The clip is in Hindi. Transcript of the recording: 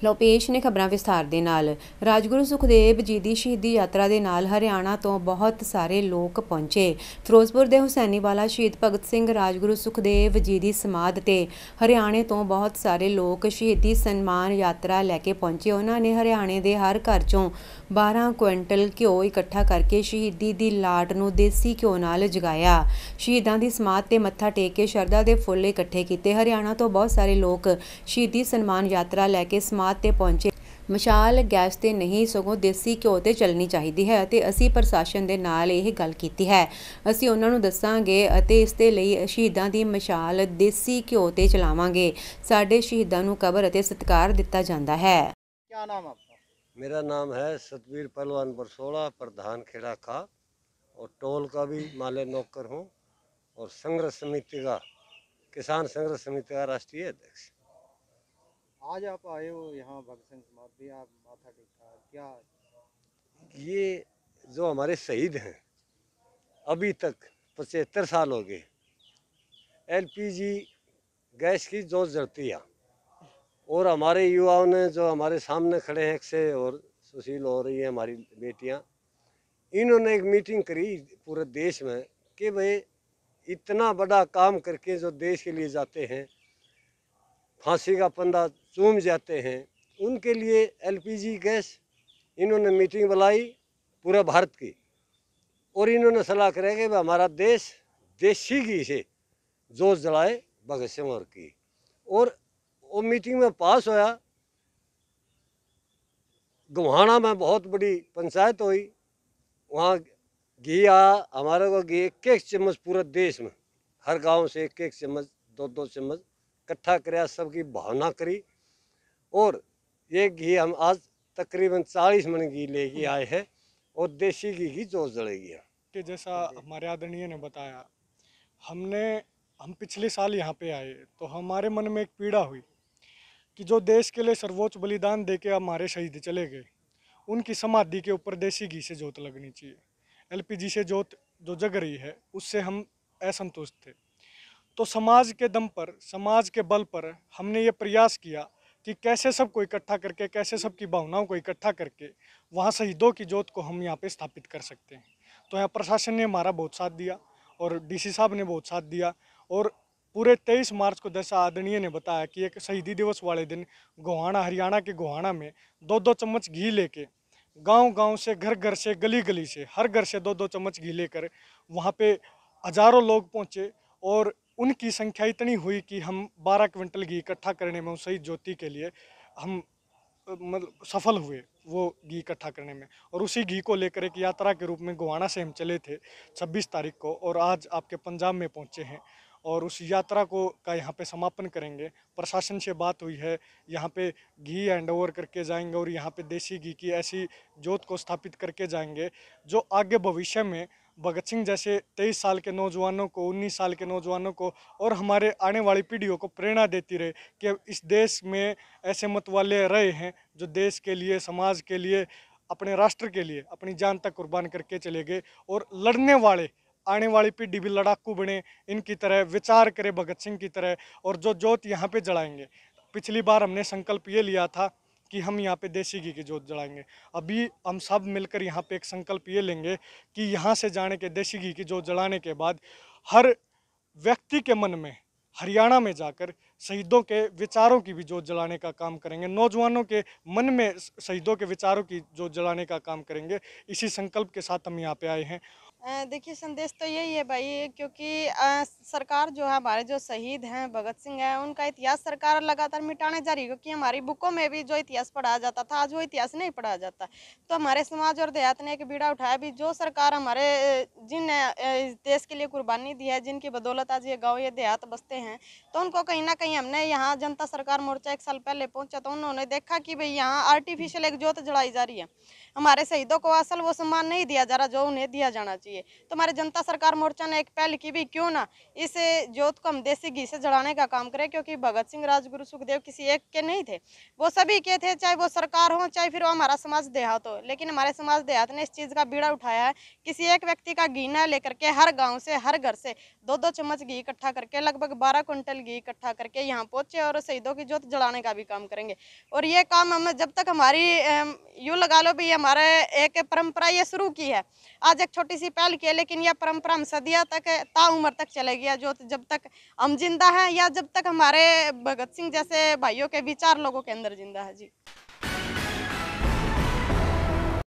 ਲਓ ਪੇਸ਼ ਨੇ ਖਬਰਾਂ ਵਿਸਥਾਰ ਦੇ ਨਾਲ। ਰਾਜਗੁਰੂ ਸੁਖਦੇਵ ਜੀ ਦੀ ਸ਼ਹੀਦੀ ਯਾਤਰਾ ਦੇ ਨਾਲ ਹਰਿਆਣਾ ਤੋਂ ਬਹੁਤ ਸਾਰੇ ਲੋਕ ਪਹੁੰਚੇ। ਫਿਰੋਜ਼ਪੁਰ ਦੇ ਹੁਸੈਨੀਵਾਲਾ ਸ਼ਹੀਦ ਭਗਤ ਸਿੰਘ ਰਾਜਗੁਰੂ ਸੁਖਦੇਵ ਜੀ ਦੀ ਸਮਾਧ ਤੇ ਹਰਿਆਣੇ ਤੋਂ ਬਹੁਤ ਸਾਰੇ ਲੋਕ ਸ਼ਹੀਦੀ ਸਨਮਾਨ ਯਾਤਰਾ ਲੈ ਕੇ ਪਹੁੰਚੇ। ਉਹਨਾਂ ਨੇ ਹਰਿਆਣੇ ਦੇ ਹਰ ਘਰ ਚੋਂ 12 ਕੁਇੰਟਲ ਘਿਓ ਇਕੱਠਾ ਕਰਕੇ ਸ਼ਹੀਦੀ ਦੀ ਲਾਟ ਨੂੰ ਦੇਸੀ ਘਿਓ ਨਾਲ ਜਗਾਇਆ। ਸ਼ਹੀਦਾਂ ਦੀ ਸਮਾਧ ਤੇ ਮੱਥਾ ਟੇਕ ਕੇ ਸ਼ਰਧਾ ਦੇ ਫੁੱਲ ਇਕੱਠੇ ਕੀਤੇ। ਹਰਿਆਣਾ ਤੋਂ ਬਹੁਤ ਸਾਰੇ ਲੋਕ ਸ਼ਹੀਦੀ ਸਨਮਾਨ ਯਾਤਰਾ ਲੈ ਕੇ ਸਮਾਧ ਤੇ ਪਹੁੰਚੇ। ਮਸ਼ਾਲ ਗੈਸ ਤੇ ਨਹੀਂ ਸਗੋਂ ਦੇਸੀ ਘਿਓ ਤੇ ਚੱਲਣੀ ਚਾਹੀਦੀ ਹੈ ਅਤੇ ਅਸੀਂ ਪ੍ਰਸ਼ਾਸਨ ਦੇ ਨਾਲ ਇਹ ਗੱਲ ਕੀਤੀ ਹੈ। ਅਸੀਂ ਉਹਨਾਂ ਨੂੰ ਦੱਸਾਂਗੇ ਅਤੇ ਇਸ ਦੇ ਲਈ ਸ਼ਹੀਦਾਂ ਦੀ ਮਸ਼ਾਲ ਦੇਸੀ ਘਿਓ ਤੇ ਚਲਾਵਾਂਗੇ। ਸਾਡੇ ਸ਼ਹੀਦਾਂ ਨੂੰ ਕਬਰ ਅਤੇ ਸਤਿਕਾਰ ਦਿੱਤਾ ਜਾਂਦਾ ਹੈ। क्या नाम आपका? मेरा नाम है सतवीर पहलवान बरसोड़ा, प्रधान खेड़ा का और टोल का भी माले नौकर हूँ और संघर्ष समिति का किसान संघर्ष समिति का राष्ट्रीय अध्यक्ष। आज आप आए हो यहाँ भगत सिंह समाधि, आप माथा टेका, क्या? ये जो हमारे शहीद हैं अभी तक 75 साल हो गए, एलपीजी गैस की जोत जलती है और हमारे युवाओं ने जो हमारे सामने खड़े हैं अक्षय और सुशील हो रही है हमारी बेटियां, इन्होंने एक मीटिंग करी पूरे देश में कि भाई इतना बड़ा काम करके जो देश के लिए जाते हैं, फांसी का फंदा चूम जाते हैं, उनके लिए एलपीजी गैस इन्होंने मीटिंग बुलाई पूरे भारत की और इन्होंने सलाह करे कि हमारा देश देसी घी से जोत जलाए भगत सिंह और की। और वो मीटिंग में पास होया। गोहाना में बहुत बड़ी पंचायत हुई, वहाँ घी आया। हमारे को घी एक एक चम्मच पूरे देश में हर गांव से एक एक चम्मच दो चम्मच इकट्ठा कराया, सबकी भावना करी और ये घी हम आज तकरीबन 40 मन घी लेके आए हैं और देसी घी की जोत जलेगी। कि जैसा हमारे आदरणीय ने बताया, हम पिछले साल यहाँ पे आए तो हमारे मन में एक पीड़ा हुई कि जो देश के लिए सर्वोच्च बलिदान देके हमारे शहीद चले गए, उनकी समाधि के ऊपर देसी घी से जोत लगनी चाहिए। एलपीजी से जोत जो जग रही है उससे हम असंतुष्ट थे। तो समाज के दम पर, समाज के बल पर हमने ये प्रयास किया कि कैसे सबको इकट्ठा करके, कैसे सबकी भावनाओं को इकट्ठा करके वहाँ शहीदों की जोत को हम यहाँ पे स्थापित कर सकते हैं। तो यहाँ प्रशासन ने हमारा बहुत साथ दिया और डीसी साहब ने बहुत साथ दिया और पूरे 23 मार्च को जैसा आदरणीय ने बताया कि एक शहीदी दिवस वाले दिन गोहाना, हरियाणा के गोहाना में 2-2 चम्मच घी लेके गांव-गांव से, घर-घर से, गली-गली से, हर घर से 2-2 चम्मच घी लेकर वहाँ पे हजारों लोग पहुँचे और उनकी संख्या इतनी हुई कि हम 12 क्विंटल घी इकट्ठा करने में, उस शहीद ज्योति के लिए हम मतलब सफल हुए वो घी इकट्ठा करने में। और उसी घी को लेकर एक यात्रा के रूप में गोहाना से हम चले थे 26 तारीख को और आज आपके पंजाब में पहुँचे हैं और उस यात्रा को का यहाँ पे समापन करेंगे। प्रशासन से बात हुई है, यहाँ पे घी हैंड ओवर करके जाएंगे और यहाँ पे देसी घी की ऐसी जोत को स्थापित करके जाएंगे जो आगे भविष्य में भगत सिंह जैसे 23 साल के नौजवानों को, 19 साल के नौजवानों को और हमारे आने वाली पीढ़ियों को प्रेरणा देती रहे कि इस देश में ऐसे मत वाले रहे हैं जो देश के लिए, समाज के लिए, अपने राष्ट्र के लिए अपनी जान तक कुर्बान करके चले गए। और लड़ने वाले आने वाली पीढ़ी भी लड़ाकू बने, इनकी तरह विचार करे भगत सिंह की तरह। और जो जोत यहाँ पे जलाएंगे, पिछली बार हमने संकल्प ये लिया था कि हम यहाँ पे देसी घी की जोत जलाएंगे। अभी हम सब मिलकर यहाँ पे एक संकल्प ये लेंगे कि यहाँ से जाने के देसी घी की जोत जलाने के बाद हर व्यक्ति के मन में हरियाणा में जाकर शहीदों के विचारों की भी जोत जलाने का काम करेंगे, नौजवानों के मन में शहीदों के विचारों की जोत जलाने का काम करेंगे। इसी संकल्प के साथ हम यहाँ पे आए हैं। देखिए संदेश तो यही है भाई, क्योंकि सरकार जो है, हमारे जो शहीद हैं भगत सिंह हैं, उनका इतिहास सरकार लगातार मिटाने जा रही है। क्योंकि हमारी बुकों में भी जो इतिहास पढ़ाया जाता था, आज वो इतिहास नहीं पढ़ाया जाता। तो हमारे समाज और देहात ने एक बीड़ा उठाया भी, जो सरकार हमारे जिन इस देश के लिए कुर्बानी दी है, जिनकी बदौलत आज ये गाँव, ये देहात बसते हैं, तो उनको कहीं ना कहीं हमने यहाँ जनता सरकार मोर्चा 1 साल पहले पहुँचा तो उन्होंने देखा कि भाई यहाँ आर्टिफिशियल एक जोत जलाई जा रही है। हमारे शहीदों को असल वो सम्मान नहीं दिया जा रहा जो उन्हें दिया जाना चाहिए। चाहिए। तो हमारे जनता सरकार मोर्चा ने एक पहल की भी, क्यों ना इस जोत को हम देसी घी से जलाने का काम करें, क्योंकि भगत सिंह, राजगुरु, सुखदेव किसी एक के नहीं थे, वो सभी के थे, चाहे वो सरकार हो चाहे फिर वो हमारा समाज देहात हो। लेकिन हमारे समाज देहात ने इस चीज़ का बीड़ा उठाया है, किसी एक व्यक्ति का घी न लेकर के हर गाँव से, हर घर से 2-2 चम्मच घी इकट्ठा करके, लगभग 12 कुंटल घी इकट्ठा करके यहाँ पहुंचे और शहीदों की जोत जलाने का भी काम करेंगे। और ये काम हम जब तक हमारी यूँ लगा लो भी हमारे एक परंपरा ये शुरू की है, आज एक छोटी सी पहल की है, लेकिन यह परंपरा हम सदियों तक, ताउम्र तक चलेगी, जो जब तक हम जिंदा हैं या जब तक हमारे भगत सिंह जैसे भाइयों के विचार लोगों के अंदर जिंदा है जी।